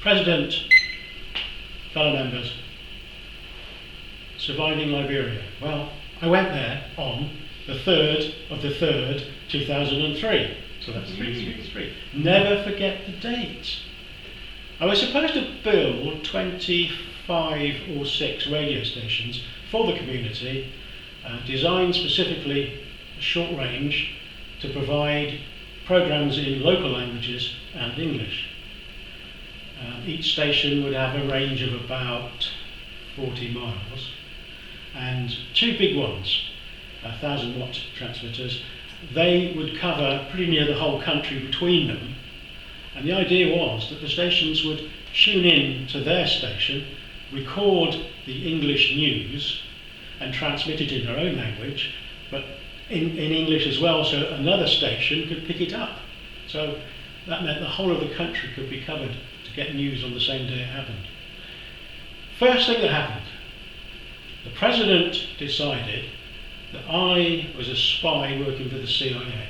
President, fellow members, surviving Liberia. Well, I went there on the 3rd of the 3rd, 2003. So that's 333. Never forget the date. I was supposed to build 25 or 6 radio stations for the community, designed specifically short range to provide programs in local languages and English. Each station would have a range of about 40 miles, and 2 big ones, 1,000-watt transmitters. They would cover pretty near the whole country between them, and the idea was that the stations would tune in to their station, record the English news and transmit it in their own language, but in English as well, so another station could pick it up. So that meant the whole of the country could be covered to get news on the same day it happened. First thing that happened, the president decided that I was a spy working for the CIA.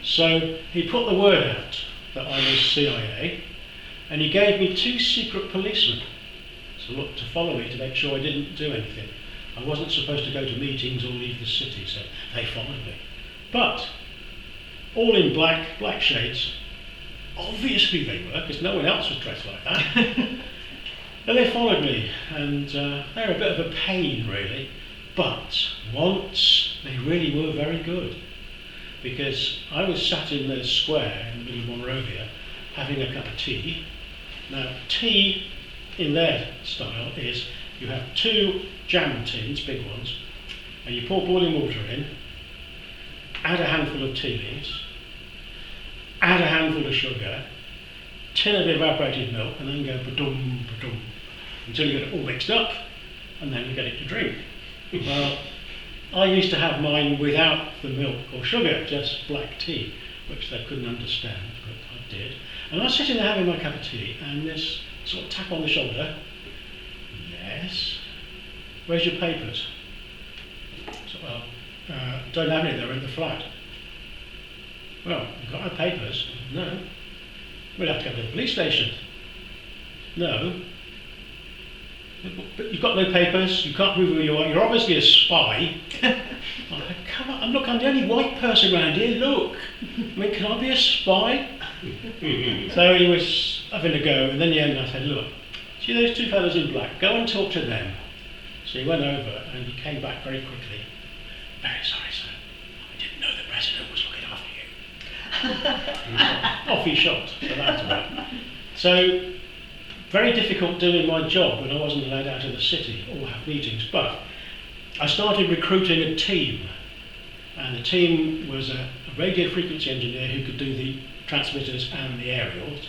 So he put the word out that I was CIA, and he gave me 2 secret policemen to follow me to make sure I didn't do anything. I wasn't supposed to go to meetings or leave the city, so they followed me. But all in black shades. Obviously they were, because no one else was dressed like that. And they followed me, and they were a bit of a pain, really. But once they really were very good, because I was sat in the square in the middle of Monrovia having a cup of tea. Now, tea in their style is you have 2 jam tins, big ones, and you pour boiling water in, add a handful of tea leaves, add a handful of sugar, tin of evaporated milk, and then go ba-dum, ba-dum, until you get it all mixed up, and then you get it to drink. Well, I used to have mine without the milk or sugar, just black tea, which they couldn't understand, but I did. And I was sitting there having my cup of tea, and this sort of tap on the shoulder. Yes. Where's your papers? So, well, don't have any, they're in the flat. Well, you've got my papers? No. We'll have to go to the police station. No. But you've got no papers, you can't prove who you are, you're obviously a spy. Oh, come on, look, I'm the only white person around here, look. I mean, can I be a spy? So he was having a go, and then in the end I said, look, see those 2 fellows in black, go and talk to them. So he went over, and he came back very quickly. Very sorry, sir, I didn't know the president was looking after you. Off he shot, so that's about. So, very difficult doing my job when I wasn't allowed out of the city or have meetings, but I started recruiting a team, and the team was a radio frequency engineer who could do the transmitters and the aerials,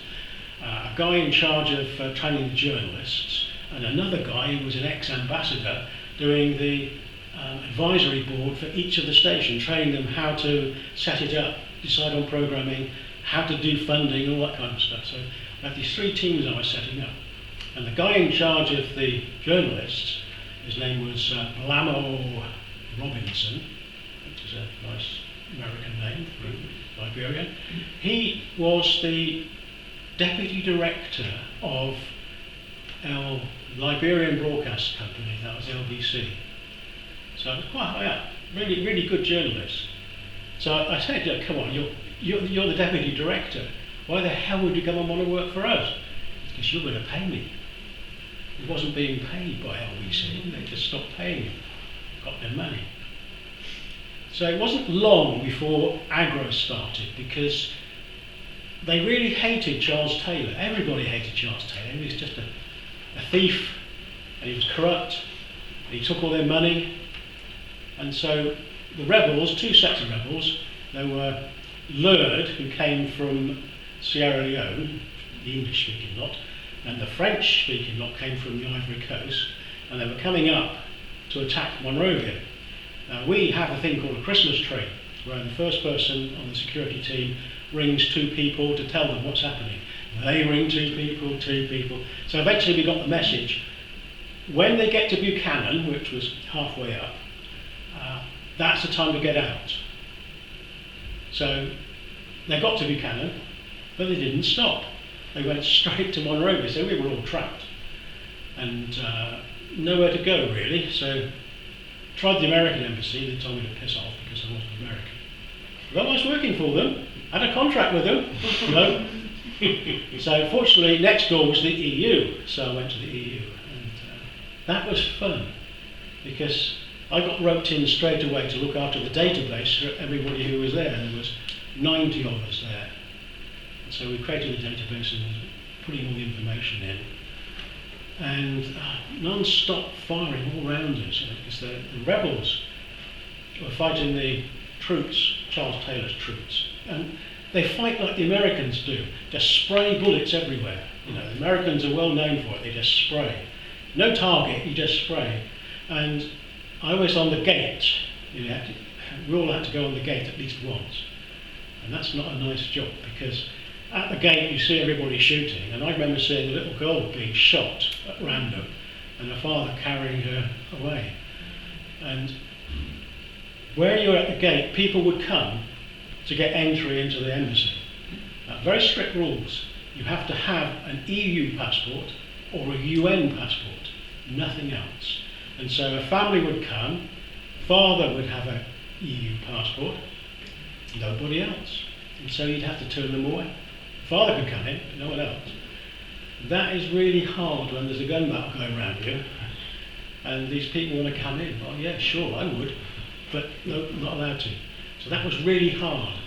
a guy in charge of training the journalists, and another guy who was an ex-ambassador doing the advisory board for each of the stations, training them how to set it up, decide on programming, how to do funding, all that kind of stuff. So I had these 3 teams I was setting up. And the guy in charge of the journalists, his name was Blamo Robinson, which is a nice American name for Liberia. He was the deputy director of our Liberian broadcast company, that was LBC. So it was quite high up, really, really good journalist. So I said, yeah, come on, you're the deputy director. Why the hell would you come and want to work for us? Because you're going to pay me. He wasn't being paid by LBC, they just stopped paying him, got their money. So it wasn't long before aggro started, because they really hated Charles Taylor. Everybody hated Charles Taylor. He was just a thief, and he was corrupt, and he took all their money. And so the rebels, 2 sets of rebels, there were Lurd, who came from Sierra Leone, the English-speaking lot, and the French-speaking lot came from the Ivory Coast, and they were coming up to attack Monrovia. Now, we have a thing called a Christmas tree, where the first person on the security team rings 2 people to tell them what's happening. They ring 2 people, 2 people. So eventually we got the message. When they get to Buchanan, which was halfway up, that's the time to get out. So they got to Buchanan, but they didn't stop. They went straight to Monrovia, so we were all trapped. And nowhere to go, really. So tried the American embassy. They told me to piss off because I wasn't American. But I was working for them. Had a contract with them. No. So fortunately, next door was the EU. So I went to the EU. And that was fun because I got roped in straight away to look after the database for everybody who was there. There was 90 of us there. And so we created a database and putting all the information in. And non-stop firing all around us, because the rebels were fighting the troops, Charles Taylor's troops. And they fight like the Americans do, just spray bullets everywhere. You know, the Americans are well known for it, they just spray. No target, you just spray. And I was on the gate. We all had to go on the gate at least once. And that's not a nice job, because at the gate you see everybody shooting, and I remember seeing a little girl being shot at random, and her father carrying her away. And where you're at the gate, people would come to get entry into the embassy. Very strict rules. You have to have an EU passport or a UN passport, nothing else. And so a family would come, father would have an EU passport, nobody else. And so you'd have to turn them away. Father could come in, but no one else. That is really hard when there's a gun battle going around you, and these people want to come in. Well, yeah, sure, I would, but no, not allowed to. So that was really hard.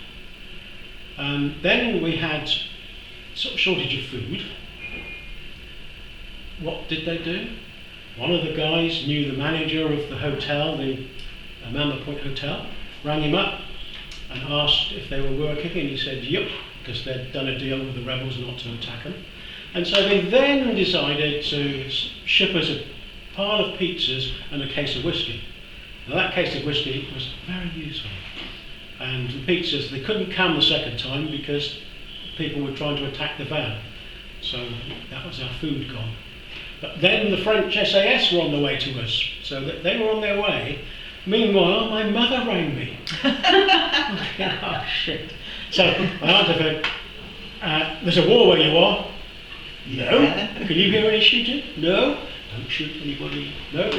Then we had sort of shortage of food. What did they do? One of the guys knew the manager of the hotel, the Mamba Point Hotel, rang him up and asked if they were working, and he said, yep, because they'd done a deal with the rebels not to attack them. And so they then decided to ship us a pile of pizzas and a case of whiskey. Now that case of whiskey was very useful. And the pizzas, they couldn't come the second time because people were trying to attack the van. So that was our food gone. But then the French SAS were on the way to us, so that they were on their way. Meanwhile, my mother rang me. Oh, shit. So I answered her, there's a war where you are? No. Can you hear any shooting? No. Don't shoot anybody. No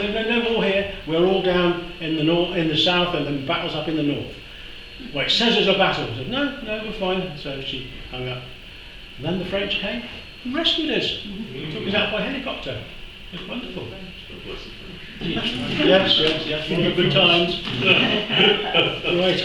war here. We're all down in the north, in the south, and the battle's up in the north. Well, it says there's a battle. I said, no, we're fine. So she hung up. And then the French came and rescued us. Took us out by helicopter. It was wonderful. Yes, one of the good times. Right.